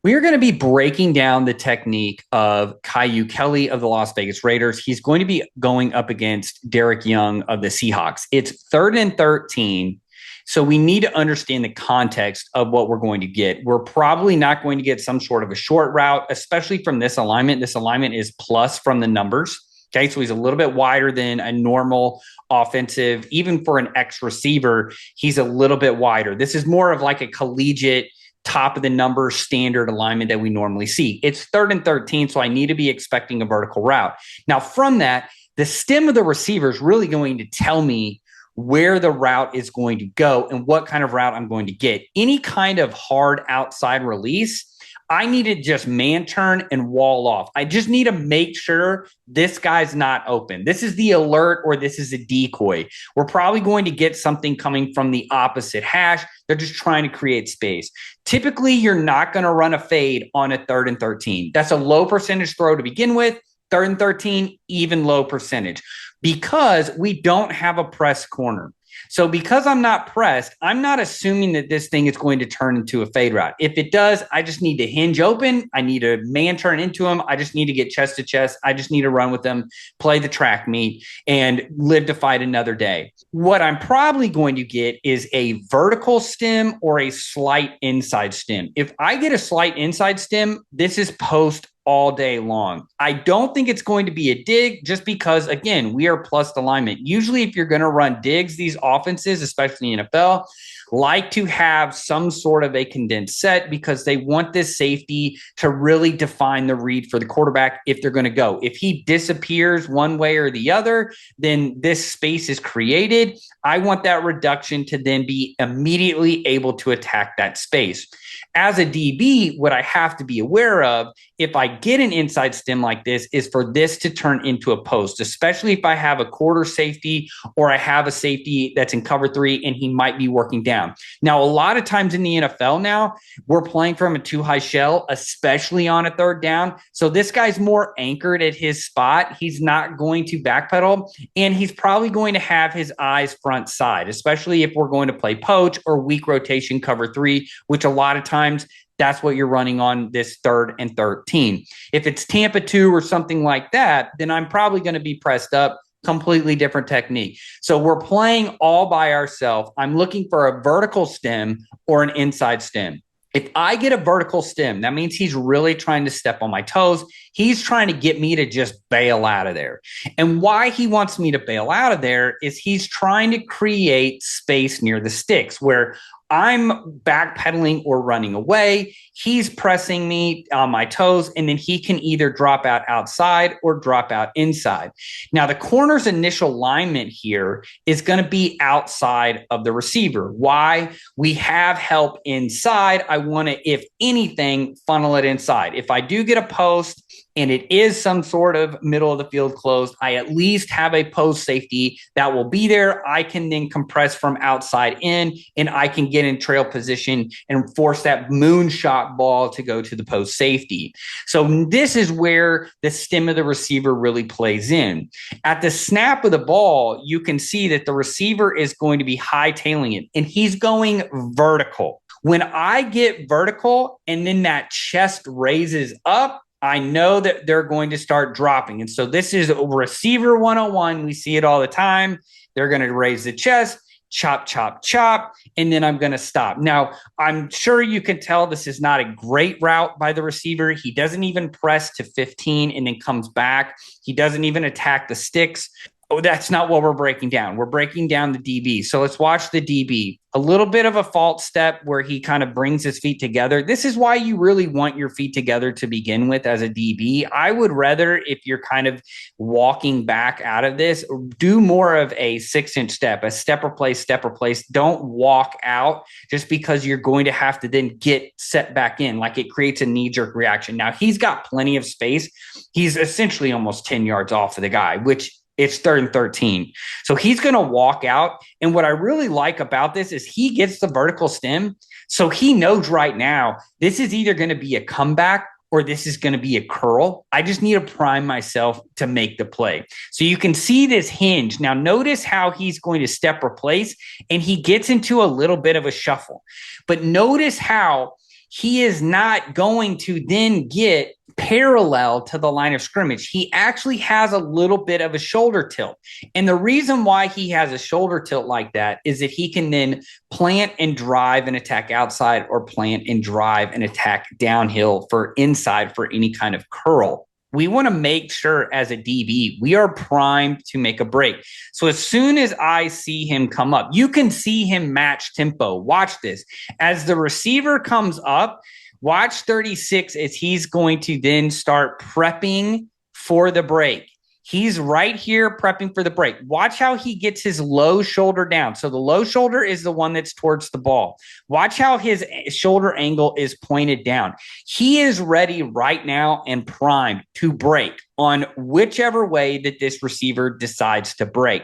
We are going to be breaking down the technique of Kyu Kelly of the Las Vegas Raiders. He's going to be going up against Derek Young of the Seahawks. It's 3rd and 13. So we need to understand the context of what we're going to get. We're probably not going to get some sort of a short route, especially from this alignment. This alignment is plus from the numbers. Okay, so he's a little bit wider than a normal offensive. Even for an X receiver, he's a little bit wider. This is more of like a collegiate top of the number standard alignment that we normally see. It's 3rd and 13, so I need to be expecting a vertical route. Now, from that, the stem of the receiver is really going to tell me where the route is going to go and what kind of route I'm going to get. Any kind of hard outside release, I need to just man turn and wall off. I just need to make sure this guy's not open. This is the alert or this is a decoy. We're probably going to get something coming from the opposite hash. They're just trying to create space. Typically, you're not going to run a fade on a 3rd and 13. That's a low percentage throw to begin with. 3rd and 13, even low percentage, because we don't have a press corner. So because I'm not pressed, I'm not assuming that this thing is going to turn into a fade route. If it does, I just need to hinge open. I need to man turn into him. I just need to get chest to chest. I just need to run with them, play the track meet, and live to fight another day. What I'm probably going to get is a vertical stem or a slight inside stem. If I get a slight inside stem, this is post all day long. I don't think it's going to be a dig just because, again, we are plus alignment. Usually if you're going to run digs, these offenses, especially in the NFL, like to have some sort of a condensed set because they want this safety to really define the read for the quarterback if they're going to go. If he disappears one way or the other, then this space is created. I want that reduction to then be immediately able to attack that space. As a DB, what I have to be aware of if I get an inside stem like this is for this to turn into a post, especially if I have a quarter safety or I have a safety that's in cover 3 and he might be working down. Now, a lot of times in the NFL now, we're playing from a too high shell, especially on a 3rd down. So this guy's more anchored at his spot. He's not going to backpedal, and he's probably going to have his eyes front side, especially if we're going to play poach or weak rotation cover 3, which a lot of times that's what you're running on this 3rd and 13. If it's Tampa 2 or something like that, then I'm probably going to be pressed up. Completely different technique. So we're playing all by ourselves. I'm looking for a vertical stem or an inside stem. If I get a vertical stem, that means he's really trying to step on my toes. He's trying to get me to just bail out of there. And why he wants me to bail out of there is he's trying to create space near the sticks where I'm backpedaling or running away. He's pressing me on my toes, and then he can either drop out outside or drop out inside. Now, the corner's initial alignment here is going to be outside of the receiver. Why? We have help inside. I want to, if anything, funnel it inside. If I do get a post and it is some sort of middle of the field closed, I at least have a post safety that will be there. I can then compress from outside in, and I can get in trail position and force that moonshot ball to go to the post safety. So this is where the stem of the receiver really plays in. At the snap of the ball, you can see that the receiver is going to be hightailing it, and he's going vertical. When I get vertical and then that chest raises up, I know that they're going to start dropping. And so this is receiver 101. We see it all the time. They're going to raise the chest, chop, chop, chop, and then I'm going to stop. Now, I'm sure you can tell this is not a great route by the receiver. He doesn't even press to 15 and then comes back. He doesn't even attack the sticks. Oh, that's not what we're breaking down. We're breaking down the DB. So let's watch the DB. A little bit of a false step where he kind of brings his feet together. This is why you really want your feet together to begin with as a DB. I would rather, if you're kind of walking back out of this, do more of a 6-inch step, a step replace. Don't walk out just because you're going to have to then get set back in. Like it creates a knee-jerk reaction. Now, he's got plenty of space. He's essentially almost 10 yards off of the guy, which it's 3rd and 13. So he's going to walk out. And what I really like about this is he gets the vertical stem. So he knows right now, this is either going to be a comeback or this is going to be a curl. I just need to prime myself to make the play. So you can see this hinge. Now notice how he's going to step replace and he gets into a little bit of a shuffle. But notice how he is not going to then get parallel to the line of scrimmage. He actually has a little bit of a shoulder tilt. And the reason why he has a shoulder tilt like that is that he can then plant and drive and attack outside, or plant and drive and attack downhill for inside for any kind of curl. We want to make sure as a DB, we are primed to make a break. So as soon as I see him come up, you can see him match tempo. Watch this. As the receiver comes up, watch 36 as he's going to then start prepping for the break. He's right here prepping for the break. Watch how he gets his low shoulder down. So the low shoulder is the one that's towards the ball. Watch how his shoulder angle is pointed down. He is ready right now and primed to break on whichever way that this receiver decides to break.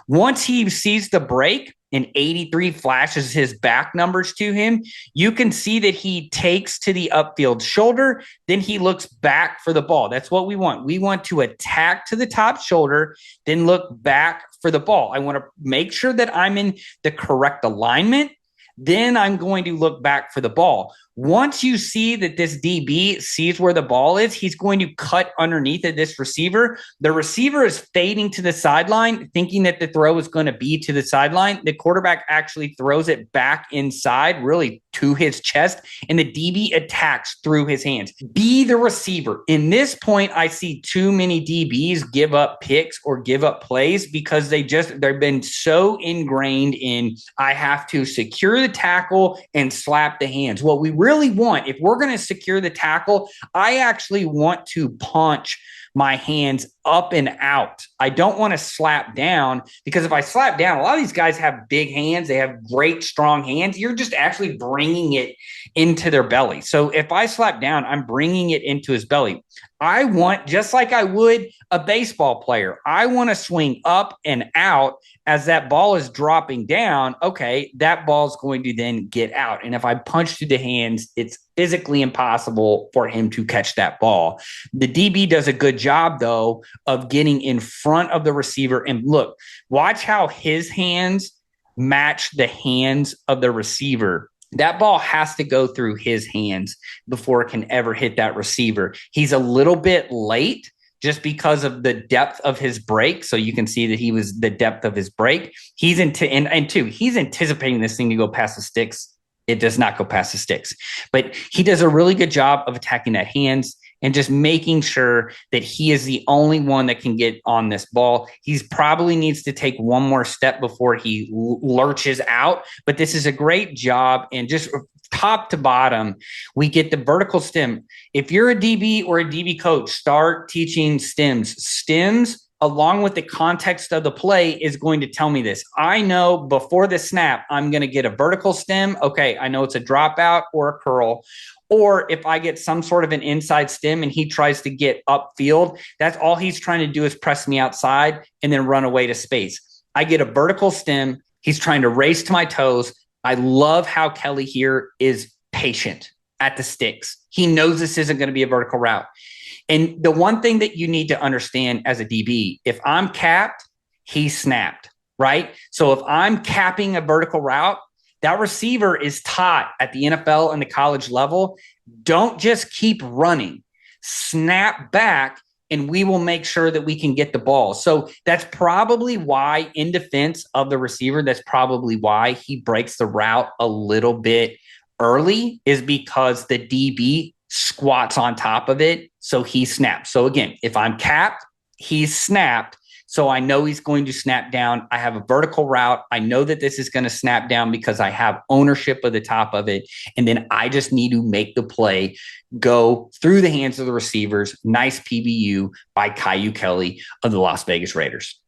Once he sees the break, and 83 flashes his back numbers to him, you can see that he takes to the upfield shoulder, then he looks back for the ball. That's what we want. We want to attack to the top shoulder, then look back for the ball. I want to make sure that I'm in the correct alignment. Then I'm going to look back for the ball. Once you see that this DB sees where the ball is, he's going to cut underneath of this receiver. The receiver is fading to the sideline, thinking that the throw is going to be to the sideline. The quarterback actually throws it back inside, really to his chest, and the DB attacks through his hands. Be the receiver. In this point, I see too many DBs give up picks or give up plays because they've been so ingrained in, I have to secure the tackle and slap the hands. What we really want, if we're going to secure the tackle, I actually want to punch my hands up and out. I don't want to slap down, because if I slap down, a lot of these guys have big hands. They have great, strong hands. You're just actually bringing it into their belly. So if I slap down, I'm bringing it into his belly. I want, just like I would a baseball player, I want to swing up and out as that ball is dropping down. Okay, that ball's going to then get out. And if I punch through the hands, it's physically impossible for him to catch that ball. The DB does a good job, though, of getting in front of the receiver. And look, watch how his hands match the hands of the receiver. That ball has to go through his hands before it can ever hit that receiver. He's a little bit late just because of the depth of his break. So you can see that he was the depth of his break. He's anticipating this thing to go past the sticks. It does not go past the sticks, but he does a really good job of attacking that hands and just making sure that he is the only one that can get on this ball. He's probably needs to take one more step before he lurches out, but this is a great job. And just top to bottom, we get the vertical stem. If you're a DB or a DB coach, start teaching stems. Stems, along with the context of the play, is going to tell me this. I know before the snap, I'm going to get a vertical stem. Okay, I know it's a dropout or a curl. Or if I get some sort of an inside stem and he tries to get upfield, that's all he's trying to do is press me outside and then run away to space. I get a vertical stem. He's trying to race to my toes. I love how Kelly here is patient at the sticks. He knows this isn't going to be a vertical route. And the one thing that you need to understand as a DB, if I'm capped, he's snapped, right? So if I'm capping a vertical route, that receiver is taught at the NFL and the college level, don't just keep running. Snap back, and we will make sure that we can get the ball. So that's probably why, in defense of the receiver, that's probably why he breaks the route a little bit early, is because the DB squats on top of it, so he snaps. So again, if I'm capped, he's snapped. So I know he's going to snap down. I have a vertical route. I know that this is going to snap down because I have ownership of the top of it. And then I just need to make the play go through the hands of the receivers. Nice PBU by Kyu Kelly of the Las Vegas Raiders.